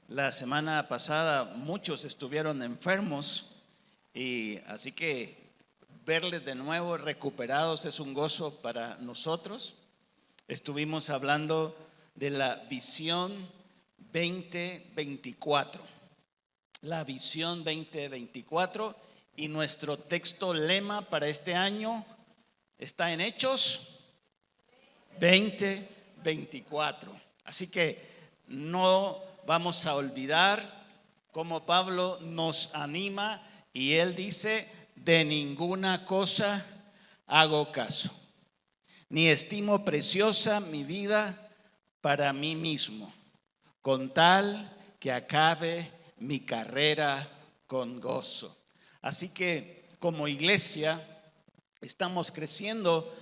La semana pasada muchos estuvieron enfermos y así que verles de nuevo recuperados es un gozo para nosotros. Estuvimos hablando de la visión 2024, la visión 2024, y nuestro texto lema para este año está en Hechos 2024. Así que no vamos a olvidar cómo Pablo nos anima y él dice: de ninguna cosa hago caso, ni estimo preciosa mi vida para mí mismo, con tal que acabe mi carrera con gozo. Así que como iglesia estamos creciendo,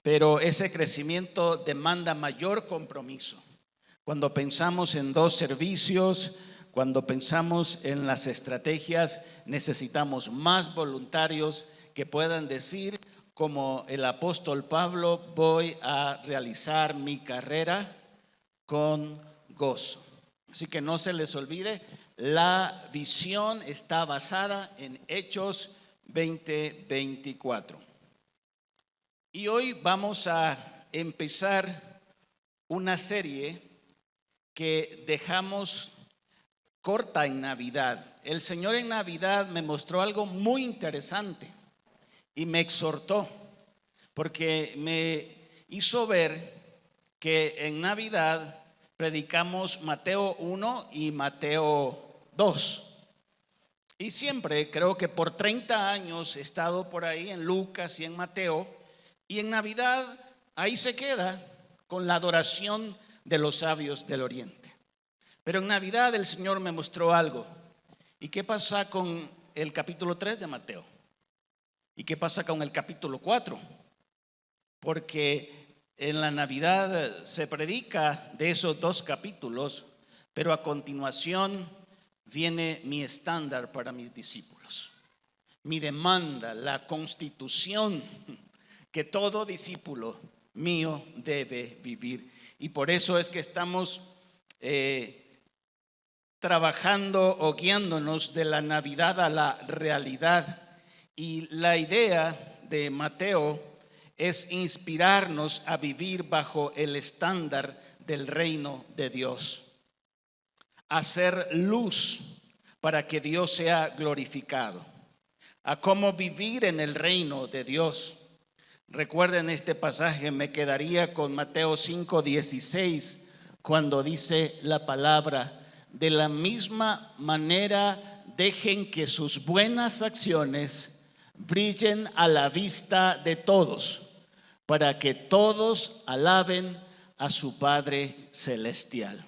pero ese crecimiento demanda mayor compromiso. Cuando pensamos en 2 servicios, cuando pensamos en las estrategias, necesitamos más voluntarios que puedan decir, como el apóstol Pablo: voy a realizar mi carrera con gozo. Así que no se les olvide, la visión está basada en Hechos 2024. Y hoy vamos a empezar una serie que dejamos corta en Navidad. El Señor en Navidad me mostró algo muy interesante y me exhortó, porque me hizo ver que en Navidad predicamos Mateo 1 y Mateo 2. Y siempre, creo que por 30 años he estado por ahí en Lucas y en Mateo, y en Navidad ahí se queda con la adoración de los sabios del Oriente. Pero en Navidad el Señor me mostró algo. ¿Y qué pasa con el capítulo 3 de Mateo? ¿Y qué pasa con el capítulo 4? Porque en la Navidad se predica de esos 2 capítulos, pero a continuación viene mi estándar para mis discípulos, mi demanda, la constitución que todo discípulo mío debe vivir. Y por eso es que estamos trabajando o guiándonos de la Navidad a la realidad. Y la idea de Mateo es inspirarnos a vivir bajo el estándar del reino de Dios, hacer luz para que Dios sea glorificado, a cómo vivir en el reino de Dios. Recuerden este pasaje, me quedaría con Mateo 5:16, cuando dice la palabra: de la misma manera dejen que sus buenas acciones brillen a la vista de todos, para que todos alaben a su Padre Celestial.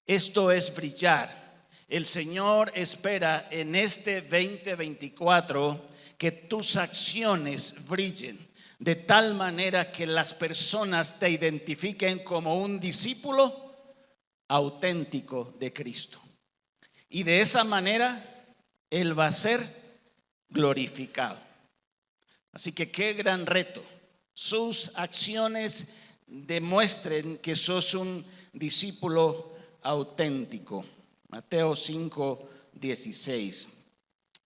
Esto es brillar. El Señor espera en este 2024 que tus acciones brillen de tal manera que las personas te identifiquen como un discípulo auténtico de Cristo. Y de esa manera Él va a ser glorificado. Así que qué gran reto. Sus acciones demuestren que sos un discípulo auténtico. Mateo 5:16.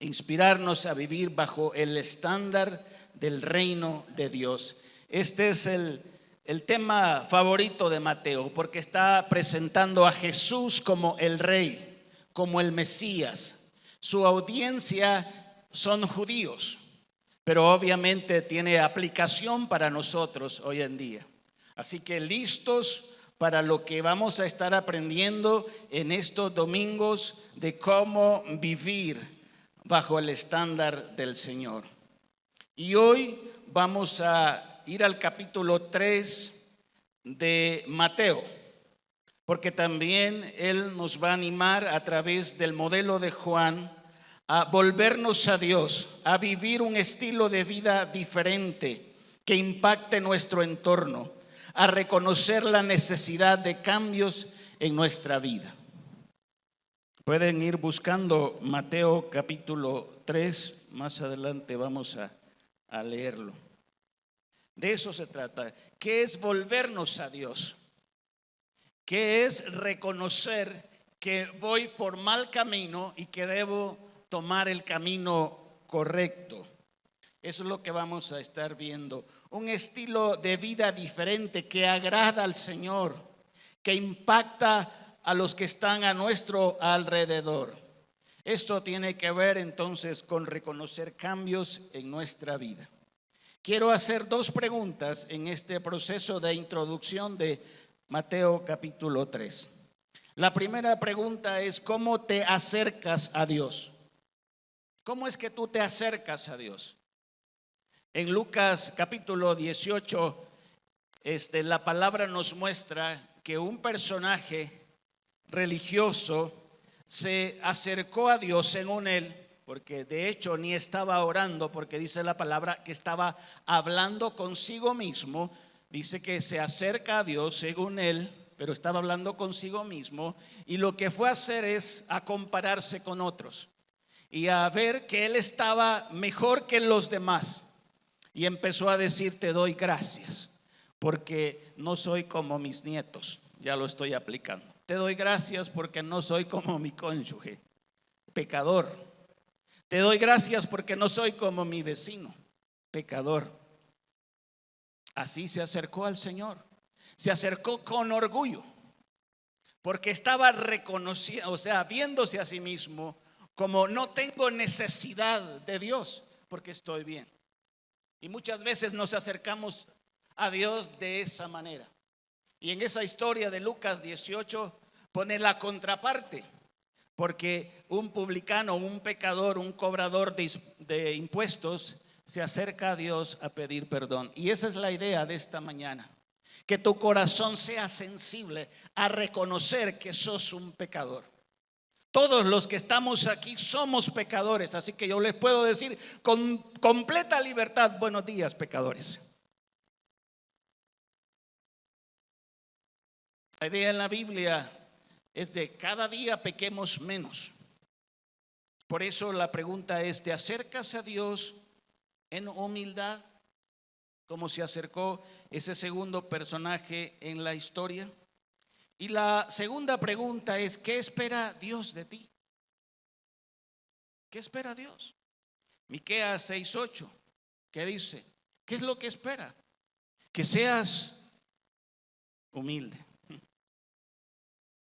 Inspirarnos a vivir bajo el estándar del reino de Dios. Este es el tema favorito de Mateo, porque está presentando a Jesús como el Rey, como el Mesías. Su audiencia son judíos, pero obviamente tiene aplicación para nosotros hoy en día. Así que listos para lo que vamos a estar aprendiendo en estos domingos de cómo vivir bajo el estándar del Señor. Y hoy vamos a ir al capítulo 3 de Mateo, porque también Él nos va a animar a través del modelo de Juan a volvernos a Dios, a vivir un estilo de vida diferente que impacte nuestro entorno, a reconocer la necesidad de cambios en nuestra vida. Pueden ir buscando Mateo capítulo 3, más adelante vamos a leerlo. De eso se trata. ¿Qué es volvernos a Dios? ¿Qué es reconocer que voy por mal camino y que debo tomar el camino correcto. Eso es lo que vamos a estar viendo. Un estilo de vida diferente que agrada al Señor, que impacta a los que están a nuestro alrededor. Esto tiene que ver entonces con reconocer cambios en nuestra vida. Quiero hacer dos preguntas en este proceso de introducción de Mateo capítulo 3. La primera pregunta es: ¿cómo te acercas a Dios? ¿Cómo es que tú te acercas a Dios? En Lucas capítulo 18, la palabra nos muestra que un personaje religioso se acercó a Dios según él, porque de hecho ni estaba orando, porque dice la palabra que estaba hablando consigo mismo. Dice que se acerca a Dios según él, pero estaba hablando consigo mismo, y lo que fue a hacer es a compararse con otros y a ver que él estaba mejor que los demás, y empezó a decir: te doy gracias porque no soy como mis nietos. Ya lo estoy aplicando. Te doy gracias porque no soy como mi cónyuge, pecador. Te doy gracias porque no soy como mi vecino, pecador. Así se acercó al Señor. Se acercó con orgullo, porque estaba reconociendo, viéndose a sí mismo como: no tengo necesidad de Dios porque estoy bien. Y muchas veces nos acercamos a Dios de esa manera. Y en esa historia de Lucas 18 pone la contraparte, porque un publicano, un pecador, un cobrador de impuestos se acerca a Dios a pedir perdón. Y esa es la idea de esta mañana: que tu corazón sea sensible a reconocer que sos un pecador. Todos los que estamos aquí somos pecadores, así que yo les puedo decir con completa libertad: buenos días, pecadores. La idea en la Biblia es de cada día pequemos menos. Por eso la pregunta es: ¿te acercas a Dios en humildad, como se acercó ese segundo personaje en la historia? Y la segunda pregunta es: ¿qué espera Dios de ti? ¿Qué espera Dios? Miqueas 6:8, ¿qué dice? ¿Qué es lo que espera? Que seas humilde.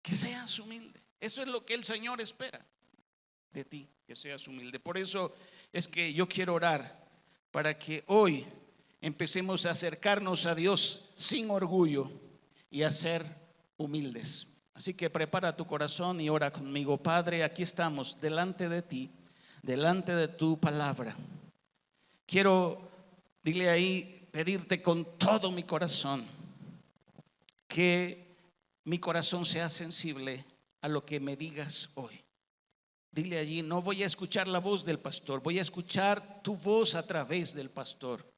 Que seas humilde. Eso es lo que el Señor espera de ti, que seas humilde. Por eso es que yo quiero orar para que hoy empecemos a acercarnos a Dios sin orgullo y a ser humildes. Así que prepara tu corazón y ora conmigo. Padre, aquí estamos delante de ti, delante de tu palabra. Quiero, dile ahí, pedirte con todo mi corazón que mi corazón sea sensible a lo que me digas hoy. Dile allí: no voy a escuchar la voz del pastor, voy a escuchar tu voz a través del pastor.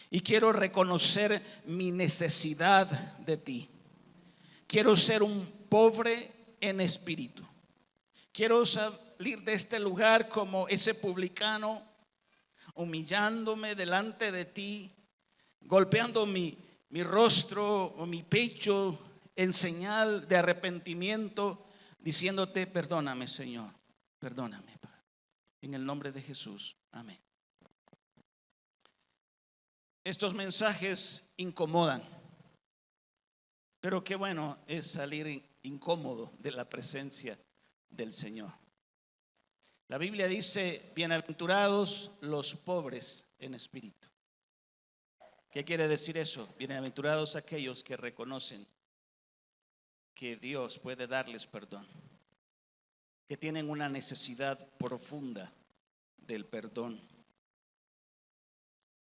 Y quiero reconocer mi necesidad de ti. Quiero ser un pobre en espíritu. Quiero salir de este lugar como ese publicano, humillándome delante de ti, golpeando mi rostro o mi pecho en señal de arrepentimiento, diciéndote: perdóname, Señor, perdóname, Padre. En el nombre de Jesús, amén. Estos mensajes incomodan, pero qué bueno es salir incómodo de la presencia del Señor. La Biblia dice: bienaventurados los pobres en espíritu. ¿Qué quiere decir eso? Bienaventurados aquellos que reconocen que Dios puede darles perdón, que tienen una necesidad profunda del perdón.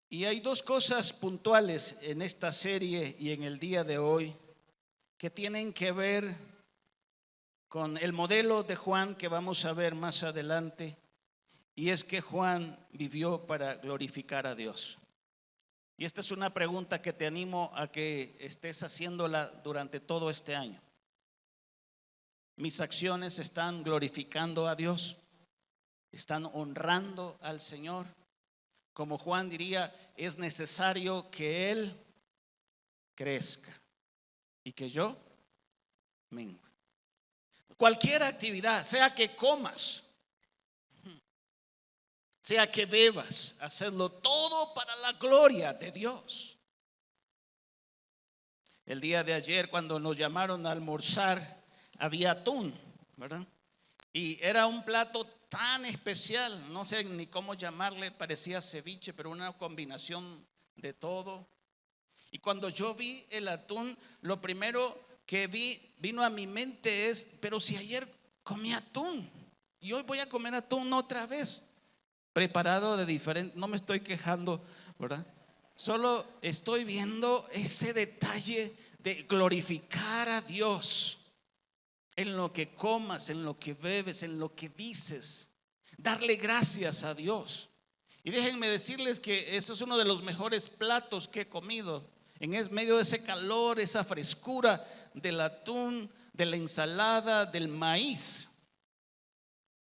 Y hay dos cosas puntuales en esta serie y en el día de hoy que tienen que ver con el modelo de Juan que vamos a ver más adelante, y es que Juan vivió para glorificar a Dios. Y esta es una pregunta que te animo a que estés haciéndola durante todo este año. ¿Mis acciones están glorificando a Dios? ¿Están honrando al Señor? Como Juan diría, es necesario que Él crezca y que yo mengue. Cualquier actividad, sea que comas, sea que bebas, hacerlo todo para la gloria de Dios. El día de ayer, cuando nos llamaron a almorzar, había atún, ¿verdad? Y era un plato tan especial, no sé ni cómo llamarle, parecía ceviche, pero una combinación de todo. Y cuando yo vi el atún, lo primero que vino a mi mente es, pero si ayer comí atún y hoy voy a comer atún otra vez, preparado de diferente, no me estoy quejando, ¿verdad? Solo estoy viendo ese detalle de glorificar a Dios en lo que comas, en lo que bebes, en lo que dices, darle gracias a Dios. Y déjenme decirles que esto es uno de los mejores platos que he comido, en medio de ese calor, esa frescura del atún, de la ensalada, del maíz.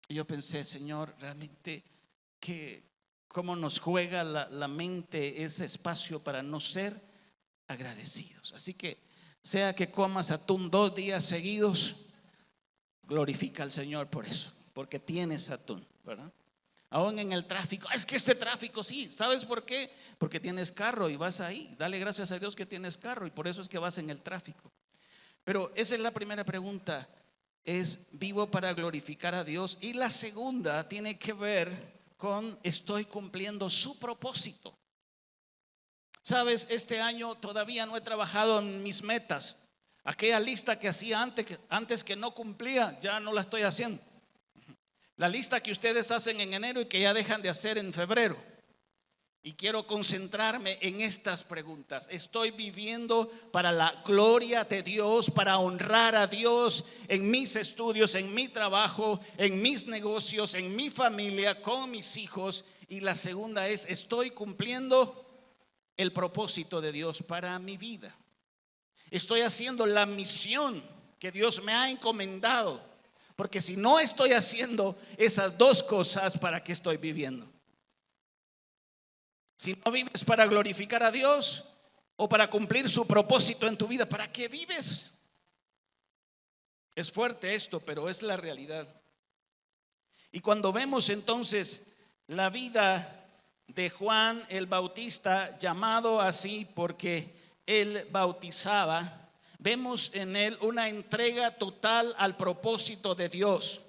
Y yo pensé, Señor, realmente que cómo nos juega la mente ese espacio para no ser agradecidos. Así que sea que comas atún 2 días seguidos, glorifica al Señor por eso, porque tienes atún, ¿verdad? Aún en el tráfico, es que este tráfico sí, ¿sabes por qué? Porque tienes carro y vas ahí, dale gracias a Dios que tienes carro y por eso es que vas en el tráfico. Pero esa es la primera pregunta, es vivo para glorificar a Dios. Y la segunda tiene que ver con estoy cumpliendo su propósito. Sabes, este año todavía no he trabajado en mis metas. Aquella lista que hacía antes que no cumplía, ya no la estoy haciendo. La lista que ustedes hacen en enero y que ya dejan de hacer en febrero. Y quiero concentrarme en estas preguntas. ¿Estoy viviendo para la gloria de Dios, para honrar a Dios en mis estudios, en mi trabajo, en mis negocios, en mi familia, con mis hijos? Y la segunda es, ¿estoy cumpliendo el propósito de Dios para mi vida? ¿Estoy haciendo la misión que Dios me ha encomendado? Porque si no estoy haciendo esas dos cosas, ¿para qué estoy viviendo? Si no vives para glorificar a Dios o para cumplir su propósito en tu vida, ¿para qué vives? Es fuerte esto, pero es la realidad. Y cuando vemos entonces la vida de Juan el Bautista, llamado así porque él bautizaba, vemos en él una entrega total al propósito de Dios.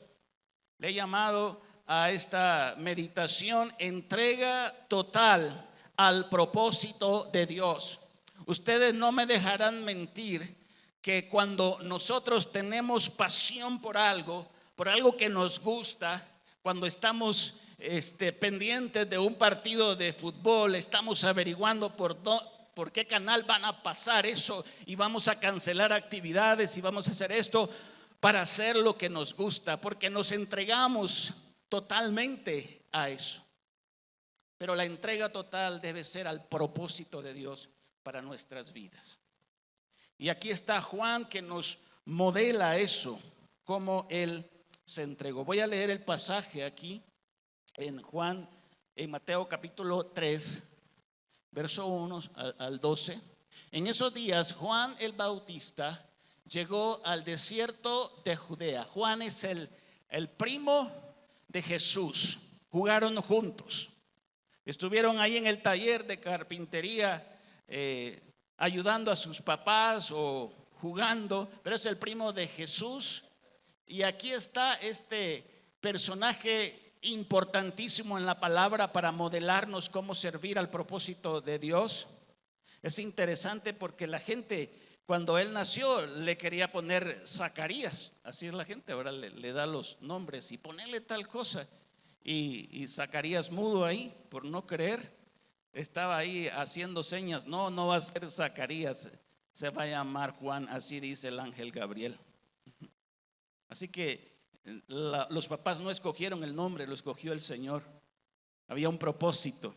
Le he llamado a esta meditación entrega total al propósito de Dios. Ustedes no me dejarán mentir que cuando nosotros tenemos pasión por algo que nos gusta, cuando estamos pendientes de un partido de fútbol, estamos averiguando por qué canal van a pasar eso y vamos a cancelar actividades y vamos a hacer esto para hacer lo que nos gusta, porque nos entregamos totalmente a eso. Pero la entrega total debe ser al propósito de Dios para nuestras vidas. Y aquí está Juan que nos modela eso, cómo él se entregó. Voy a leer el pasaje aquí en Juan, en Mateo capítulo 3, verso 1 al 12. En esos días Juan el Bautista llegó al desierto de Judea. Juan es el primo de Jesús. Jugaron juntos. Estuvieron ahí en el taller de carpintería ayudando a sus papás o jugando, pero es el primo de Jesús. Y aquí está este personaje importantísimo en la palabra para modelarnos cómo servir al propósito de Dios. Es interesante porque la gente, cuando él nació, le quería poner Zacarías. Así es la gente, ahora le da los nombres y ponerle tal cosa. Y Zacarías mudo ahí por no creer, estaba ahí haciendo señas. No va a ser Zacarías, se va a llamar Juan, así dice el ángel Gabriel. Así que los papás no escogieron el nombre, lo escogió el Señor. Había un propósito.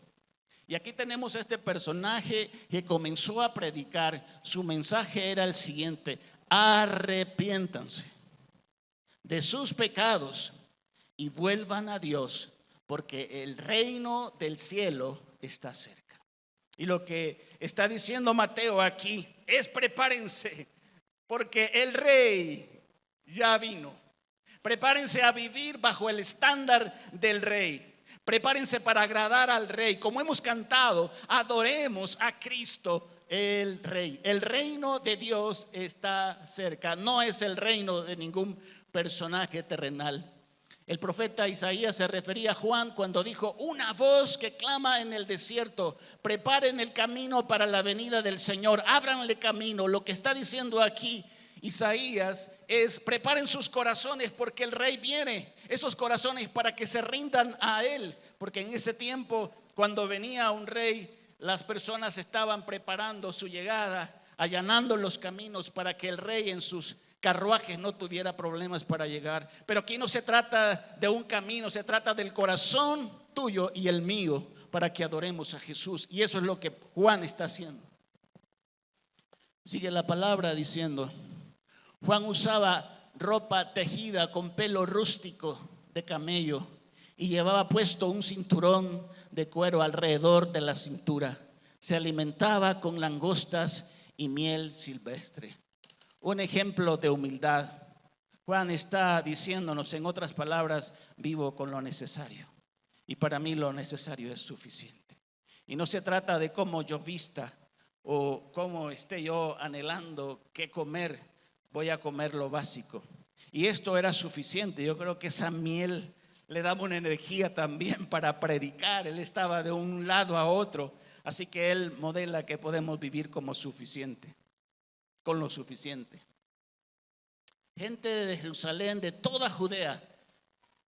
Y aquí tenemos a este personaje que comenzó a predicar. Su mensaje era el siguiente: arrepiéntanse de sus pecados y vuelvan a Dios, porque el reino del cielo está cerca. Y lo que está diciendo Mateo aquí es: prepárense, porque el rey ya vino. Prepárense a vivir bajo el estándar del rey. Prepárense para agradar al rey. Como hemos cantado, adoremos a Cristo el rey. El reino de Dios está cerca. No es el reino de ningún personaje terrenal. El profeta Isaías se refería a Juan cuando dijo: una voz que clama en el desierto, preparen el camino para la venida del Señor, ábranle camino. Lo que está diciendo aquí Isaías es: preparen sus corazones porque el rey viene. Esos corazones para que se rindan a él, porque en ese tiempo, cuando venía un rey, las personas estaban preparando su llegada, allanando los caminos para que el rey en sus carruajes no tuviera problemas para llegar. Pero aquí no se trata de un camino, se trata del corazón tuyo y el mío, para que adoremos a Jesús. Y eso es lo que Juan está haciendo. Sigue la palabra diciendo: Juan usaba ropa tejida con pelo rústico de camello y llevaba puesto un cinturón de cuero alrededor de la cintura. Se alimentaba con langostas y miel silvestre. Un ejemplo de humildad. Juan está diciéndonos, en otras palabras: vivo con lo necesario, y para mí lo necesario es suficiente. Y no se trata de cómo yo vista o cómo esté yo anhelando qué comer. Voy a comer lo básico. Y esto era suficiente. Yo creo que esa miel le daba una energía también para predicar. Él estaba de un lado a otro. Así que él modela que podemos vivir como suficiente, con lo suficiente. Gente de Jerusalén, de toda Judea,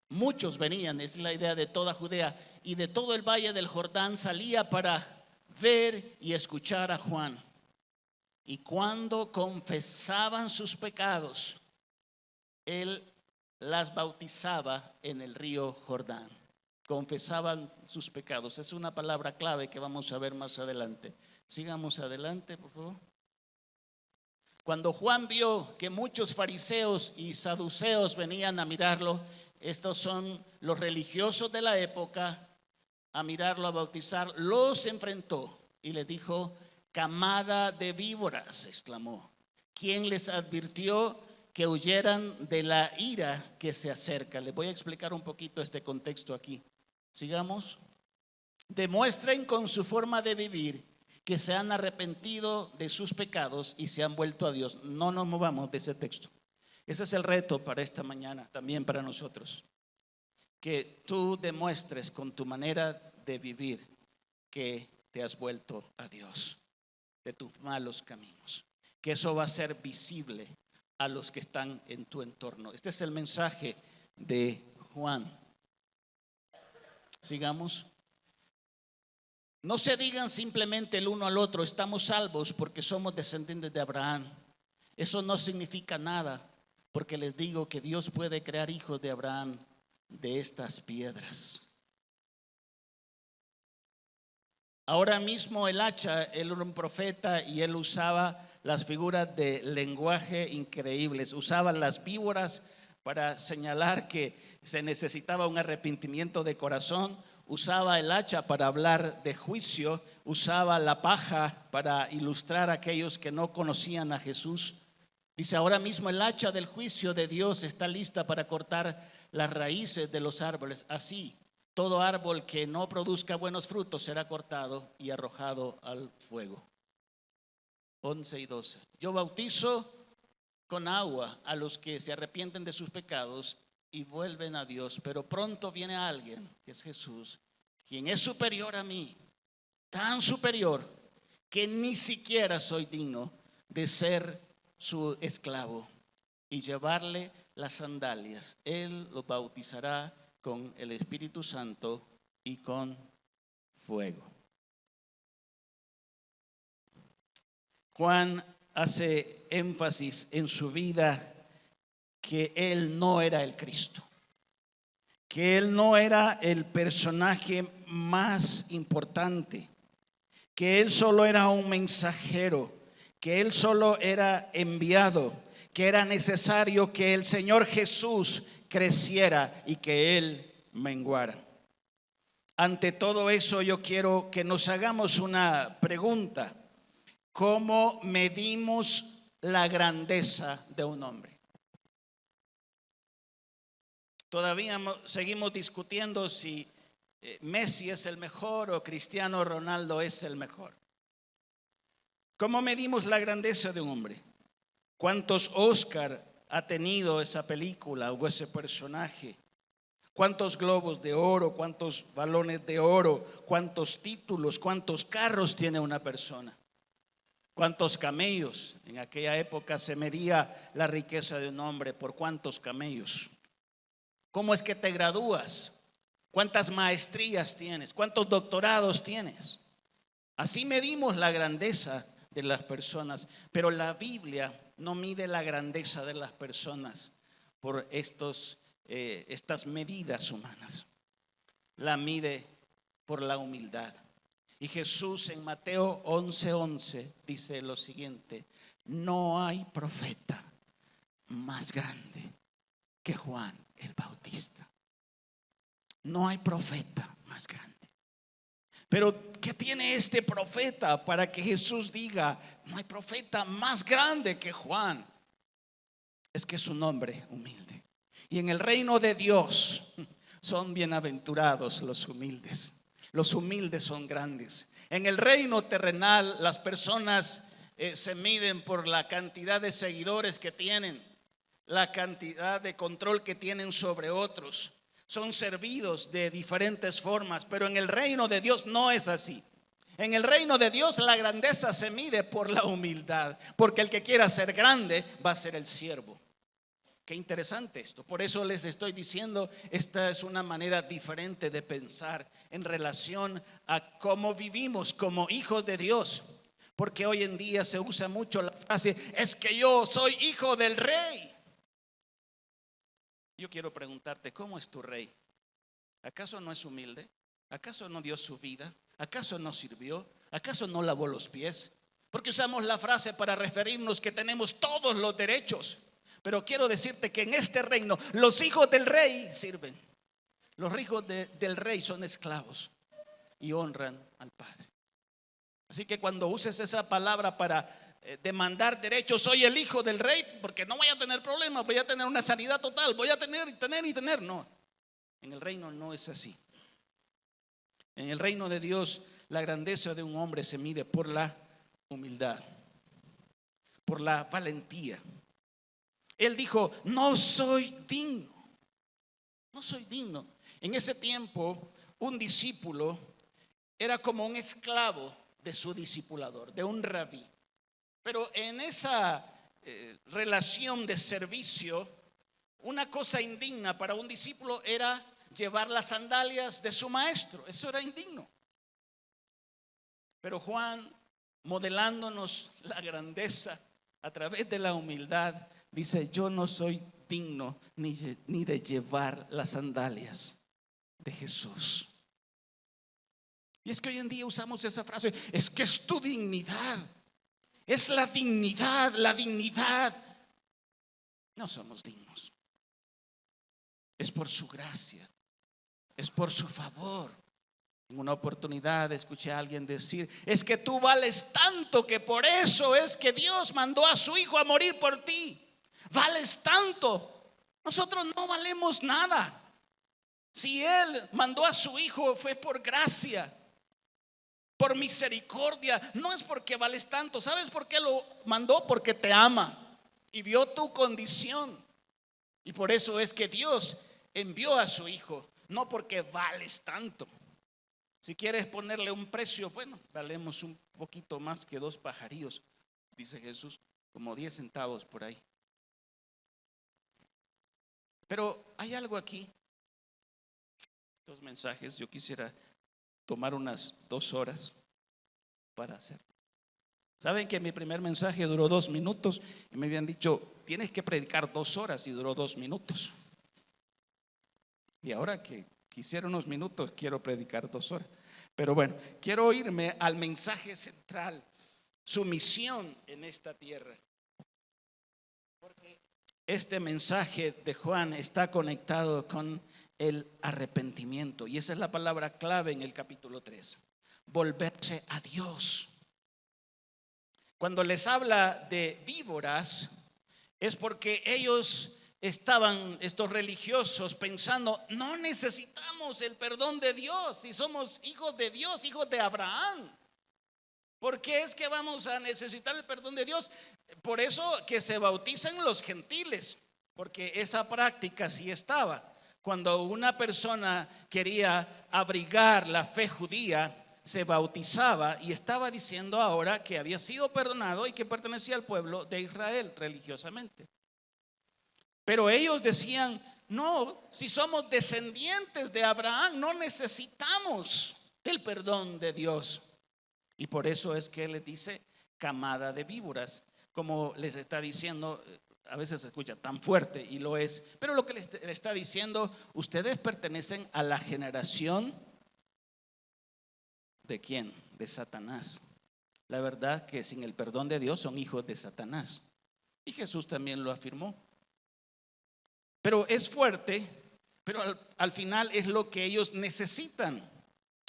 muchos venían, es la idea, de toda Judea y de todo el valle del Jordán, salía para ver y escuchar a Juan. Y cuando confesaban sus pecados, él las bautizaba en el río Jordán. Confesaban sus pecados. Es una palabra clave que vamos a ver más adelante. Sigamos adelante, por favor. Cuando Juan vio que muchos fariseos y saduceos venían a mirarlo, estos son los religiosos de la época, a mirarlo, a bautizar, los enfrentó y le dijo: camada de víboras, exclamó, ¿quién les advirtió que huyeran de la ira que se acerca? Les voy a explicar un poquito este contexto aquí. Sigamos. Demuestren con su forma de vivir que se han arrepentido de sus pecados y se han vuelto a Dios. No nos movamos de ese texto. Ese es el reto para esta mañana, también para nosotros. Que tú demuestres con tu manera de vivir que te has vuelto a Dios de tus malos caminos. Que eso va a ser visible a los que están en tu entorno. Este es el mensaje de Juan. Sigamos. No se digan simplemente el uno al otro: estamos salvos porque somos descendientes de Abraham. Eso no significa nada, porque les digo que Dios puede crear hijos de Abraham de estas piedras. Ahora mismo el hacha, él era un profeta y él usaba las figuras de lenguaje increíbles. Usaba las víboras para señalar que se necesitaba un arrepentimiento de corazón. Usaba el hacha para hablar de juicio. Usaba la paja para ilustrar a aquellos que no conocían a Jesús. Dice: ahora mismo el hacha del juicio de Dios está lista para cortar las raíces de los árboles. Así, todo árbol que no produzca buenos frutos será cortado y arrojado al fuego. 11 y 12. Yo bautizo con agua a los que se arrepienten de sus pecados y vuelven a Dios, pero pronto viene alguien, que es Jesús, quien es superior a mí, tan superior que ni siquiera soy digno de ser su esclavo y llevarle las sandalias. Él lo bautizará con el Espíritu Santo y con fuego. Juan hace énfasis en su vida que él no era el Cristo, que él no era el personaje más importante, que él solo era un mensajero, que él solo era enviado, que era necesario que el Señor Jesús creciera y que él menguara. Ante todo eso, yo quiero que nos hagamos una pregunta: ¿cómo medimos la grandeza de un hombre? Todavía seguimos discutiendo si Messi es el mejor o Cristiano Ronaldo es el mejor. ¿Cómo medimos la grandeza de un hombre? ¿Cuántos Oscar ha tenido esa película o ese personaje? ¿Cuántos globos de oro? ¿Cuántos balones de oro? ¿Cuántos títulos? ¿Cuántos carros tiene una persona? ¿Cuántos camellos? En aquella época se medía la riqueza de un hombre por cuántos camellos. ¿Cómo es que te gradúas? ¿Cuántas maestrías tienes? ¿Cuántos doctorados tienes? Así medimos la grandeza de las personas, pero la Biblia no mide la grandeza de las personas por estas medidas humanas. La mide por la humildad. Y Jesús en Mateo 11:11 dice lo siguiente: no hay profeta más grande que Juan el Bautista. No hay profeta más grande. Pero ¿qué tiene este profeta para que Jesús diga no hay profeta más grande que Juan? Es que es un hombre humilde. Y en el reino de Dios son bienaventurados los humildes. Los humildes son grandes. En el reino terrenal las personas se miden por la cantidad de seguidores que tienen, la cantidad de control que tienen sobre otros. Son servidos de diferentes formas, pero en el reino de Dios no es así. En el reino de Dios la grandeza se mide por la humildad, porque el que quiera ser grande va a ser el siervo. Qué interesante esto. Por eso les estoy diciendo, esta es una manera diferente de pensar en relación a cómo vivimos como hijos de Dios. Porque hoy en día se usa mucho la frase, es que yo soy hijo del rey. Yo quiero preguntarte, ¿cómo es tu rey? ¿Acaso no es humilde? ¿Acaso no dio su vida? ¿Acaso no sirvió? ¿Acaso no lavó los pies? Porque usamos la frase para referirnos que tenemos todos los derechos. Pero quiero decirte que en este reino los hijos del rey sirven. Los hijos del rey son esclavos y honran al Padre. Así que cuando uses esa palabra para demandar derechos, soy el hijo del rey, porque no voy a tener problemas, voy a tener una sanidad total, voy a tener y tener. No, en el reino no es así. En el reino de Dios la grandeza de un hombre se mide por la humildad, por la valentía. Él dijo, no soy digno. No soy digno. En ese tiempo un discípulo era como un esclavo de su discipulador, de un rabí. Pero en esa relación de servicio, una cosa indigna para un discípulo era llevar las sandalias de su maestro. Eso era indigno. Pero Juan, modelándonos la grandeza a través de la humildad, dice, yo no soy digno ni de llevar las sandalias de Jesús. Y es que hoy en día usamos esa frase, es que es tu dignidad. Es la dignidad, la dignidad. No somos dignos. Es por su gracia, es por su favor. En una oportunidad escuché a alguien decir, es que tú vales tanto que por eso es que Dios mandó a su hijo a morir por ti. Vales tanto. Nosotros no valemos nada. Si Él mandó a su hijo fue por gracia, por misericordia, no es porque vales tanto. ¿Sabes por qué lo mandó? Porque te ama y vio tu condición. Y por eso es que Dios envió a su hijo, no porque vales tanto. Si quieres ponerle un precio, bueno, valemos un poquito más que 2 pajarillos, dice Jesús, como 10 centavos por ahí. Pero hay algo aquí. Estos mensajes yo quisiera tomar unas 2 horas para hacer. Saben que mi primer mensaje duró 2 minutos y me habían dicho, tienes que predicar 2 horas y duró 2 minutos. Y ahora que quisiera unos minutos, quiero predicar 2 horas. Pero bueno, quiero irme al mensaje central, su misión en esta tierra. Porque este mensaje de Juan está conectado con el arrepentimiento. Y esa es la palabra clave en el capítulo 3. Volverse a Dios. Cuando les habla de víboras, es porque ellos estaban estos religiosos pensando, no necesitamos el perdón de Dios si somos hijos de Dios, hijos de Abraham. ¿Por qué es que vamos a necesitar el perdón de Dios? Por eso que se bautizan los gentiles, porque esa práctica sí estaba. Cuando una persona quería abrigar la fe judía, se bautizaba y estaba diciendo ahora que había sido perdonado y que pertenecía al pueblo de Israel religiosamente. Pero ellos decían, no, si somos descendientes de Abraham, no necesitamos el perdón de Dios. Y por eso es que les dice camada de víboras, como les está diciendo. A veces se escucha tan fuerte y lo es, pero lo que le está diciendo, ustedes pertenecen a la generación ¿de quién? De Satanás. La verdad que sin el perdón de Dios son hijos de Satanás. Y Jesús también lo afirmó. Pero es fuerte, pero al final es lo que ellos necesitan.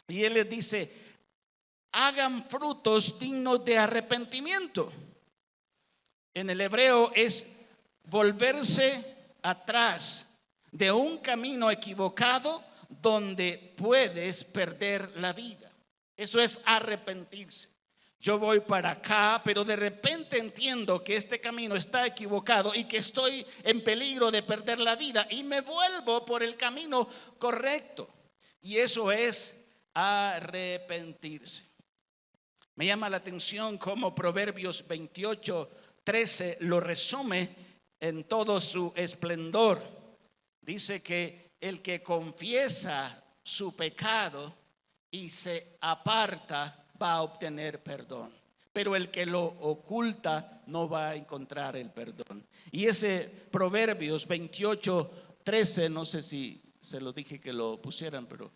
Y Él les dice, hagan frutos dignos de arrepentimiento. En el hebreo es volverse atrás de un camino equivocado donde puedes perder la vida. Eso es arrepentirse. Yo voy para acá, pero de repente entiendo que este camino está equivocado y que estoy en peligro de perder la vida y me vuelvo por el camino correcto. Y eso es arrepentirse. Me llama la atención cómo Proverbios 28:13 lo resume en todo su esplendor. Dice que el que confiesa su pecado y se aparta va a obtener perdón, pero el que lo oculta no va a encontrar el perdón. Y ese Proverbios 28:13, no sé si se lo dije que lo pusieran, pero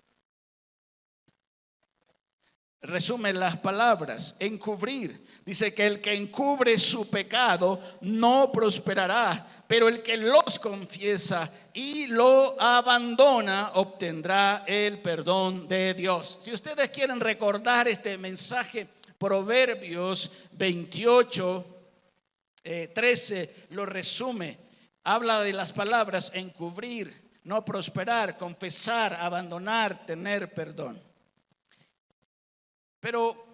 resume las palabras, encubrir. Dice que el que encubre su pecado no prosperará, pero el que los confiesa y lo abandona obtendrá el perdón de Dios. Si ustedes quieren recordar este mensaje, Proverbios 28:13 lo resume. Habla de las palabras encubrir, no prosperar, confesar, abandonar, tener perdón. Pero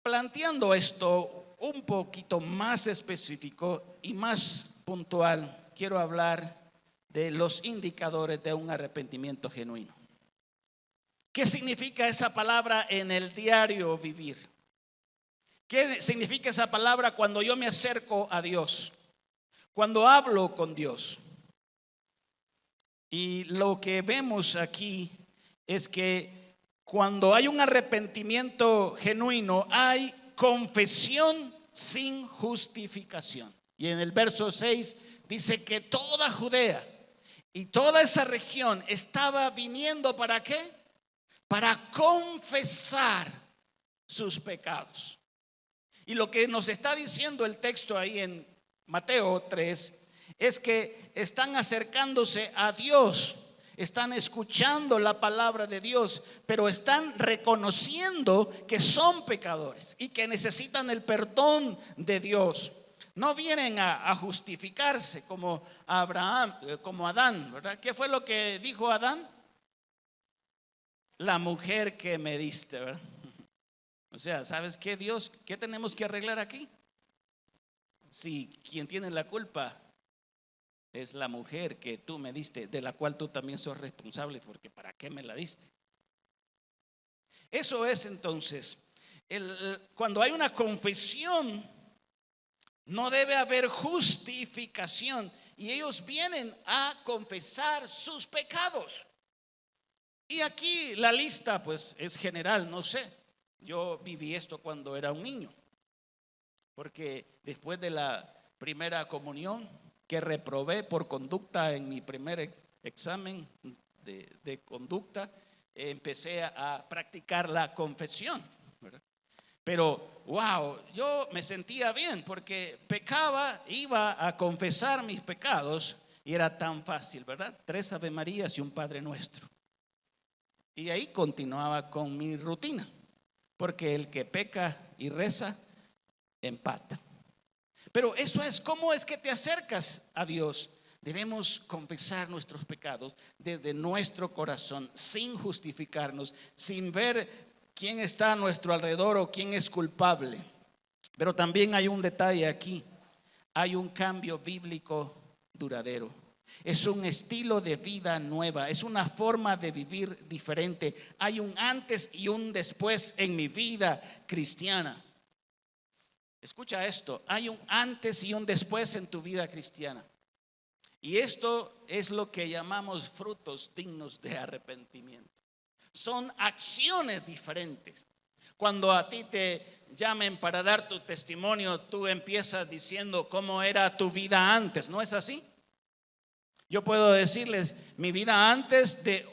planteando esto un poquito más específico y más puntual, quiero hablar de los indicadores de un arrepentimiento genuino. ¿Qué significa esa palabra en el diario vivir? ¿Qué significa esa palabra cuando yo me acerco a Dios? Cuando hablo con Dios. Y lo que vemos aquí es que cuando hay un arrepentimiento genuino, hay confesión sin justificación. Y en el verso 6 dice que toda Judea y toda esa región estaba viniendo ¿para qué? Para confesar sus pecados. Y lo que nos está diciendo el texto ahí en Mateo 3 es que están acercándose a Dios. Están escuchando la palabra de Dios, pero están reconociendo que son pecadores y que necesitan el perdón de Dios. No vienen a justificarse como Abraham, como Adán, ¿verdad? ¿Qué fue lo que dijo Adán? La mujer que me diste, ¿verdad? O sea, ¿sabes qué, Dios? ¿Qué tenemos que arreglar aquí? Si quien tiene la culpa es la mujer que tú me diste, de la cual tú también sos responsable, porque ¿para qué me la diste? Eso es entonces, cuando hay una confesión, no debe haber justificación. Y ellos vienen a confesar sus pecados. Y aquí la lista pues es general, no sé. Yo viví esto cuando era un niño, porque después de la primera comunión, que reprobé por conducta en mi primer examen de conducta, empecé a practicar la confesión, ¿verdad? Pero wow, yo me sentía bien porque pecaba, iba a confesar mis pecados y era tan fácil, ¿verdad? 3 Ave Marías y un Padre Nuestro. Y ahí continuaba con mi rutina, porque el que peca y reza empata. Pero eso es, ¿cómo es que te acercas a Dios? Debemos confesar nuestros pecados desde nuestro corazón, sin justificarnos, sin ver quién está a nuestro alrededor o quién es culpable. Pero también hay un detalle aquí. Hay un cambio bíblico duradero. Es un estilo de vida nueva, es una forma de vivir diferente. Hay un antes y un después en mi vida cristiana. Escucha esto, hay un antes y un después en tu vida cristiana. Y esto es lo que llamamos frutos dignos de arrepentimiento. Son acciones diferentes. Cuando a ti te llamen para dar tu testimonio, tú empiezas diciendo cómo era tu vida antes, ¿no es así? Yo puedo decirles mi vida antes de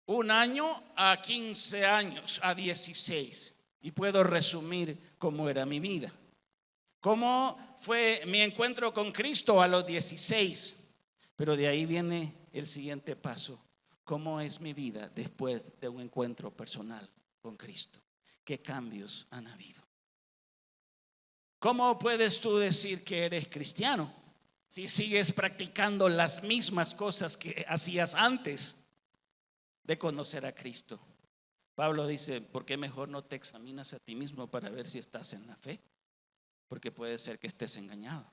1 año a 15 años, a 16. Y puedo resumir cómo era mi vida. Cómo fue mi encuentro con Cristo a los 16. Pero de ahí viene el siguiente paso. ¿Cómo es mi vida después de un encuentro personal con Cristo? ¿Qué cambios han habido? ¿Cómo puedes tú decir que eres cristiano si sigues practicando las mismas cosas que hacías antes de conocer a Cristo? Pablo dice, ¿por qué mejor no te examinas a ti mismo para ver si estás en la fe? Porque puede ser que estés engañado.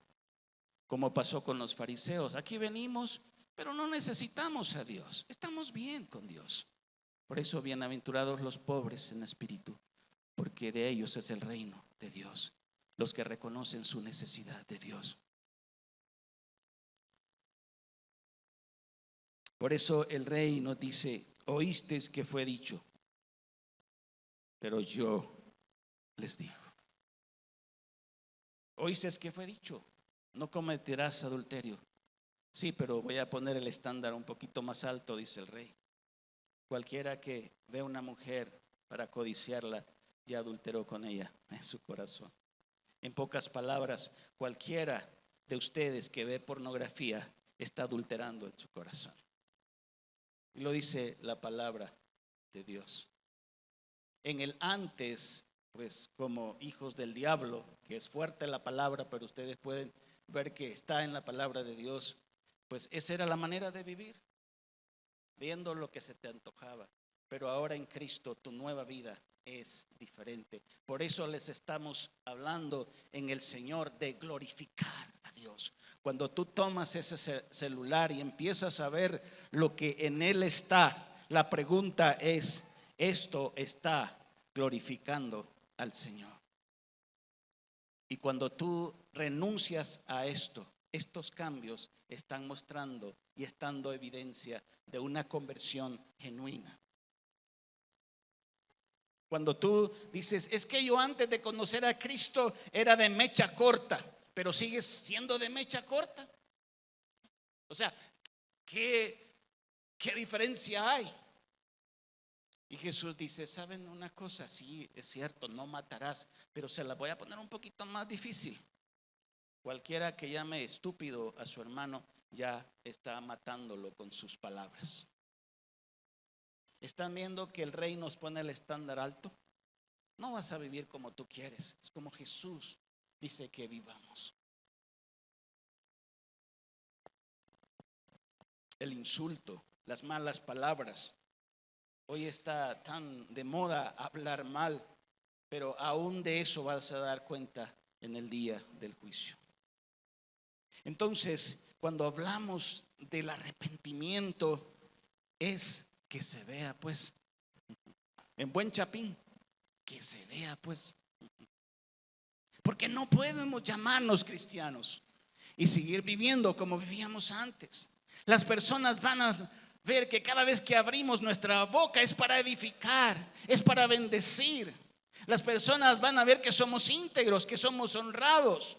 Como pasó con los fariseos. Aquí venimos, pero no necesitamos a Dios. Estamos bien con Dios. Por eso bienaventurados los pobres en espíritu, porque de ellos es el reino de Dios. Los que reconocen su necesidad de Dios. Por eso el rey nos dice, oísteis que fue dicho, pero yo les digo. Oísteis que fue dicho, no cometerás adulterio. Sí, pero voy a poner el estándar un poquito más alto, dice el rey. Cualquiera que ve a una mujer para codiciarla, ya adulteró con ella en su corazón. En pocas palabras, cualquiera de ustedes que ve pornografía está adulterando en su corazón. Y lo dice la palabra de Dios. En el antes, pues como hijos del diablo, que es fuerte la palabra, pero ustedes pueden ver que está en la palabra de Dios, pues esa era la manera de vivir, viendo lo que se te antojaba. Pero ahora en Cristo tu nueva vida es diferente. Por eso les estamos hablando en el Señor de glorificar a Dios. Cuando tú tomas ese celular y empiezas a ver lo que en él está, la pregunta es, ¿esto está glorificando al Señor? Y cuando tú renuncias a esto, estos cambios están mostrando y estando evidencia de una conversión genuina. Cuando tú dices, es que yo antes de conocer a Cristo era de mecha corta, pero sigues siendo de mecha corta. O sea, ¿qué diferencia hay? Y Jesús dice, ¿saben una cosa? Sí, es cierto, no matarás, pero se la voy a poner un poquito más difícil. Cualquiera que llame estúpido a su hermano ya está matándolo con sus palabras. ¿Están viendo que el rey nos pone el estándar alto? No vas a vivir como tú quieres, es como Jesús dice que vivamos. El insulto, las malas palabras. Hoy está tan de moda hablar mal, pero aún de eso vas a dar cuenta en el día del juicio. Entonces, cuando hablamos del arrepentimiento, es que se vea, pues, en buen chapín, que se vea, pues, porque no podemos llamarnos cristianos y seguir viviendo como vivíamos antes. Las personas van a ver que cada vez que abrimos nuestra boca es para edificar, es para bendecir. Las personas van a ver que somos íntegros, que somos honrados.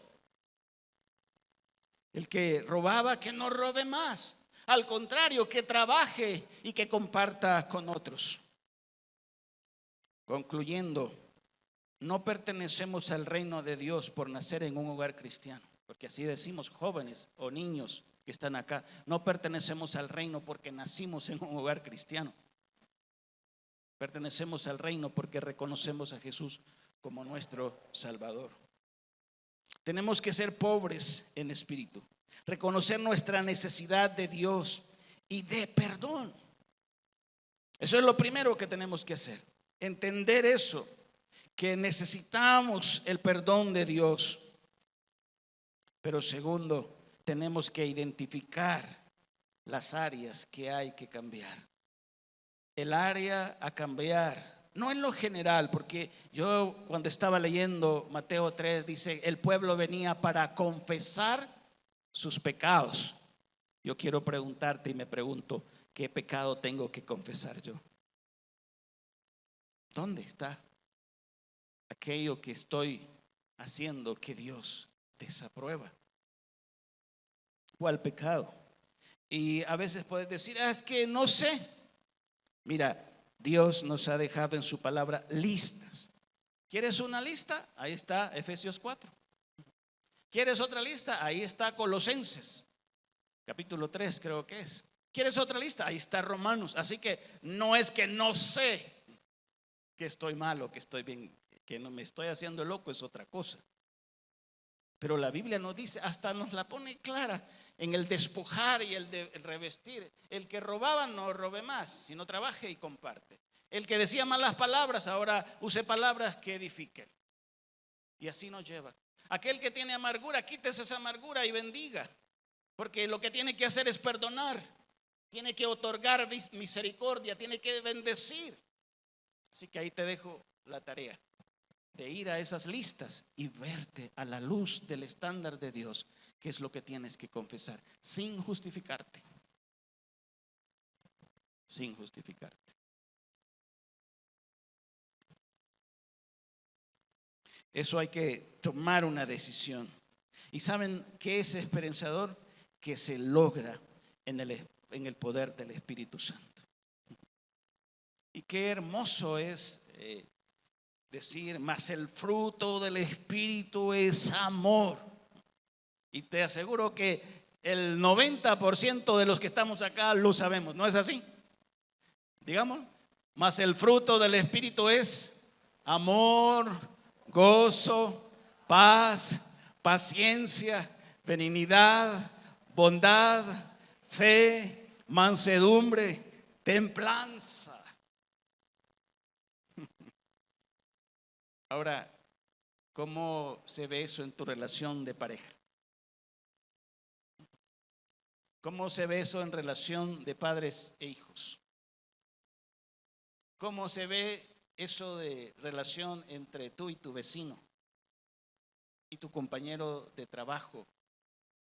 El que robaba, que no robe más. Al contrario, que trabaje y que comparta con otros. Concluyendo, no pertenecemos al reino de Dios por nacer en un hogar cristiano, porque así decimos jóvenes o niños que están acá. No pertenecemos al reino porque nacimos en un hogar cristiano. Pertenecemos al reino porque reconocemos a Jesús como nuestro Salvador. Tenemos que ser pobres en espíritu. reconocer nuestra necesidad de Dios y de perdón. Eso es lo primero que tenemos que hacer, entender eso, que necesitamos el perdón de Dios. Pero segundo, tenemos que identificar las áreas que hay que cambiar. El área a cambiar, no en lo general, porque yo cuando estaba leyendo Mateo 3 dice, el pueblo venía para confesar sus pecados. Yo quiero preguntarte y me pregunto, ¿qué pecado tengo que confesar yo? ¿Dónde está aquello que estoy haciendo que Dios desaprueba? ¿Cuál pecado? Y a veces puedes decir, es que no sé. Mira, Dios nos ha dejado en su palabra listas. ¿Quieres una lista? Ahí está Efesios 4. ¿Quieres otra lista? Ahí está Colosenses, capítulo 3 creo que es. ¿Quieres otra lista? Ahí está Romanos. Así que no es que no sé que estoy mal o que estoy bien, que no me estoy haciendo loco, es otra cosa. Pero la Biblia nos dice, hasta nos la pone clara en el despojar y el de revestir. El que robaba no robe más, sino trabaje y comparte. El que decía malas palabras ahora use palabras que edifiquen. Y así nos lleva. Aquel que tiene amargura, quítese esa amargura y bendiga. Porque lo que tiene que hacer es perdonar. Tiene que otorgar misericordia, tiene que bendecir. Así que ahí te dejo la tarea de ir a esas listas y verte a la luz del estándar de Dios, que es lo que tienes que confesar, sin justificarte. Sin justificarte. Eso hay que tomar una decisión. ¿Y saben qué es esperanzador? Que se logra en el poder del Espíritu Santo. Y qué hermoso es decir, mas el fruto del Espíritu es amor. Y te aseguro que el 90% de los que estamos acá lo sabemos, ¿no es así? Digamos, mas el fruto del Espíritu es amor, gozo, paz, paciencia, benignidad, bondad, fe, mansedumbre, templanza. Ahora, ¿cómo se ve eso en tu relación de pareja? ¿Cómo se ve eso en relación de padres e hijos? ¿Cómo se ve eso de relación entre tú y tu vecino y tu compañero de trabajo?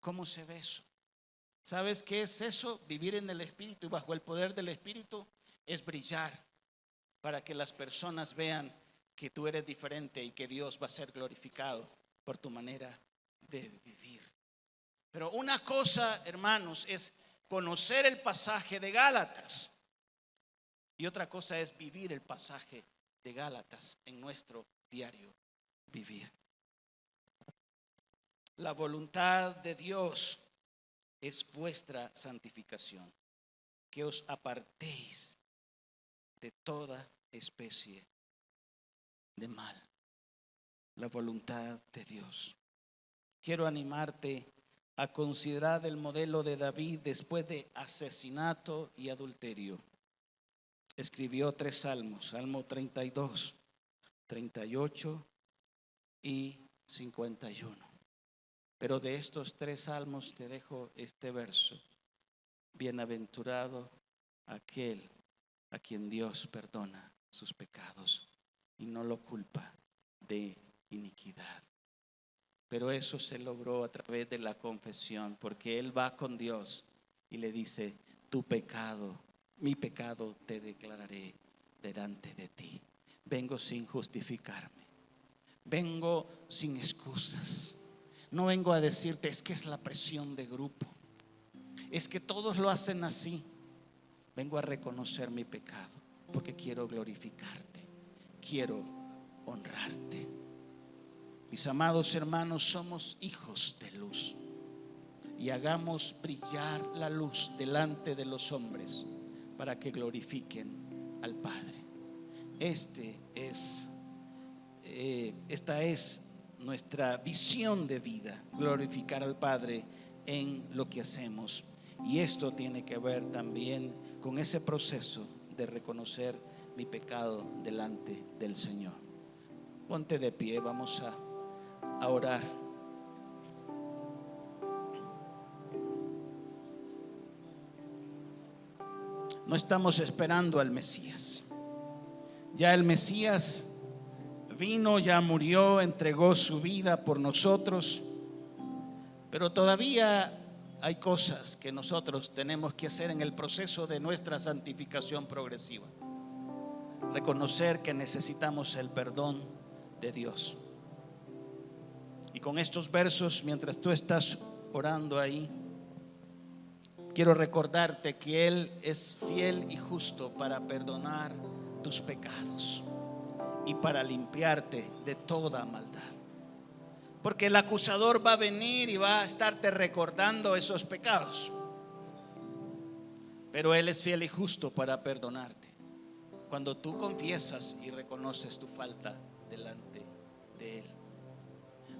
¿Cómo se ve eso? ¿Sabes qué es eso? Vivir en el Espíritu y bajo el poder del Espíritu es brillar para que las personas vean que tú eres diferente y que Dios va a ser glorificado por tu manera de vivir. Pero una cosa, hermanos, es conocer el pasaje de Gálatas y otra cosa es vivir el pasaje de Gálatas en nuestro diario vivir. La voluntad de Dios es vuestra santificación, que os apartéis de toda especie de mal. La voluntad de Dios. Quiero animarte a considerar el modelo de David después de asesinato y adulterio. Escribió 3 salmos, Salmo 32, 38 y 51. Pero de estos 3 salmos te dejo este verso. Bienaventurado aquel a quien Dios perdona sus pecados y no lo culpa de iniquidad. Pero eso se logró a través de la confesión, porque él va con Dios y le dice, tu pecado, mi pecado te declararé delante de ti. Vengo sin justificarme, vengo sin excusas. No vengo a decirte, es que es la presión de grupo, es que todos lo hacen así. Vengo a reconocer mi pecado, porque quiero glorificarte, quiero honrarte. Mis amados hermanos, somos hijos de luz y hagamos brillar la luz delante de los hombres para que glorifiquen al Padre. Esta es nuestra visión de vida, glorificar al Padre en lo que hacemos. Y esto tiene que ver también con ese proceso de reconocer mi pecado delante del Señor. Ponte de pie, vamos a orar. No estamos esperando al Mesías. Ya el Mesías vino, ya murió, entregó su vida por nosotros, pero todavía hay cosas que nosotros tenemos que hacer en el proceso de nuestra santificación progresiva. Reconocer que necesitamos el perdón de Dios. Y con estos versos, mientras tú estás orando ahí, quiero recordarte que Él es fiel y justo para perdonar tus pecados y para limpiarte de toda maldad. Porque el acusador va a venir y va a estarte recordando esos pecados, pero Él es fiel y justo para perdonarte cuando tú confiesas y reconoces tu falta delante de Él.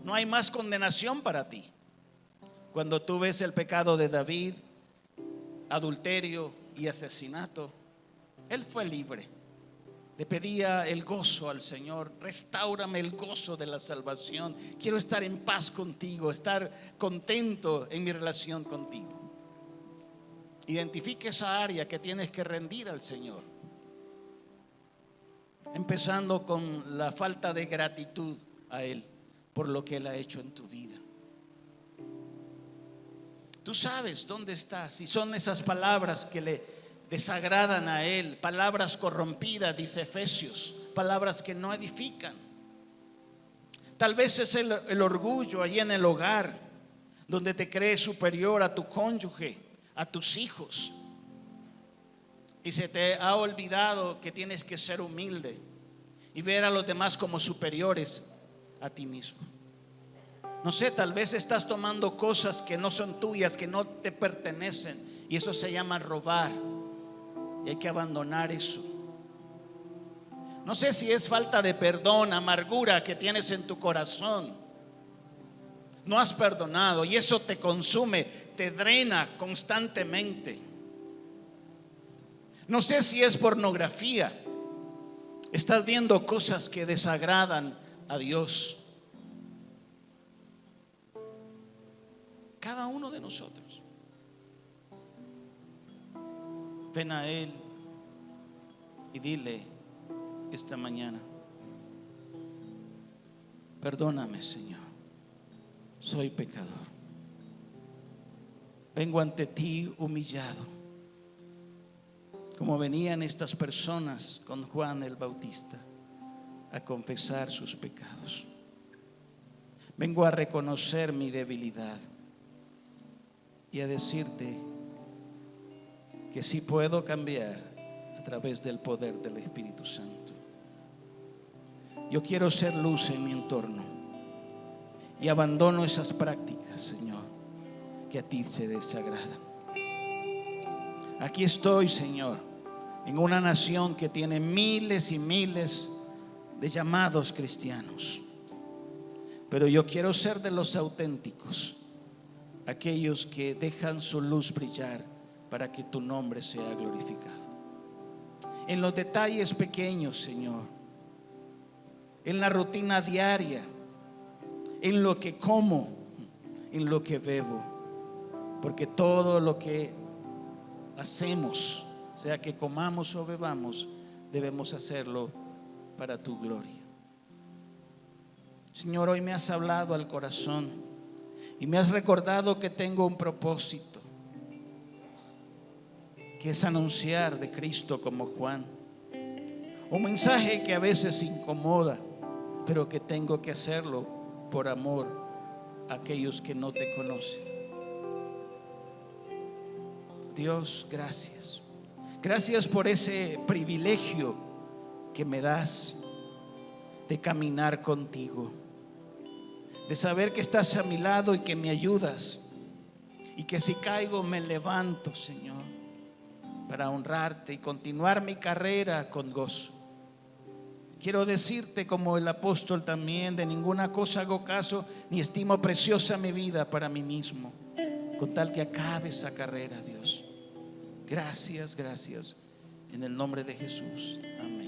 No hay más condenación para ti. Cuando tú ves el pecado de David, adulterio y asesinato, él fue libre. Le pedía el gozo al Señor: restáurame el gozo de la salvación. Quiero estar en paz contigo, estar contento en mi relación contigo. Identifique esa área que tienes que rendir al Señor, empezando con la falta de gratitud a Él por lo que Él ha hecho en tu vida. Tú sabes dónde estás. Si son esas palabras que le desagradan a Él, palabras corrompidas, dice Efesios, palabras que no edifican. Tal vez es el orgullo allí en el hogar, donde te crees superior a tu cónyuge, a tus hijos, y se te ha olvidado que tienes que ser humilde y ver a los demás como superiores a ti mismo. No sé, tal vez estás tomando cosas que no son tuyas, que no te pertenecen, y eso se llama robar, y hay que abandonar eso. No sé si es falta de perdón, amargura que tienes en tu corazón. No has perdonado y eso te consume, te drena constantemente. No sé si es pornografía. Estás viendo cosas que desagradan a Dios. Cada uno de nosotros. Ven a Él y dile esta mañana: perdóname, Señor, soy pecador. Vengo ante ti humillado, como venían estas personas con Juan el Bautista a confesar sus pecados. Vengo a reconocer mi debilidad y a decirte que sí puedo cambiar a través del poder del Espíritu Santo. Yo quiero ser luz en mi entorno y abandono esas prácticas, Señor, que a ti se desagradan. Aquí estoy, Señor, en una nación que tiene miles y miles de llamados cristianos, pero yo quiero ser de los auténticos, aquellos que dejan su luz brillar para que tu nombre sea glorificado. En los detalles pequeños, Señor, en la rutina diaria, en lo que como, en lo que bebo, porque todo lo que hacemos, sea que comamos o bebamos, debemos hacerlo para tu gloria. Señor, hoy me has hablado al corazón y me has recordado que tengo un propósito, que es anunciar de Cristo como Juan. Un mensaje que a veces incomoda, pero que tengo que hacerlo por amor a aquellos que no te conocen. Dios, gracias. Gracias por ese privilegio que me das de caminar contigo, de saber que estás a mi lado y que me ayudas, y que si caigo me levanto, Señor, para honrarte y continuar mi carrera con gozo. Quiero decirte, como el apóstol también: de ninguna cosa hago caso, ni estimo preciosa mi vida para mí mismo, con tal que acabe esa carrera, Dios. Gracias, gracias. En el nombre de Jesús. Amén.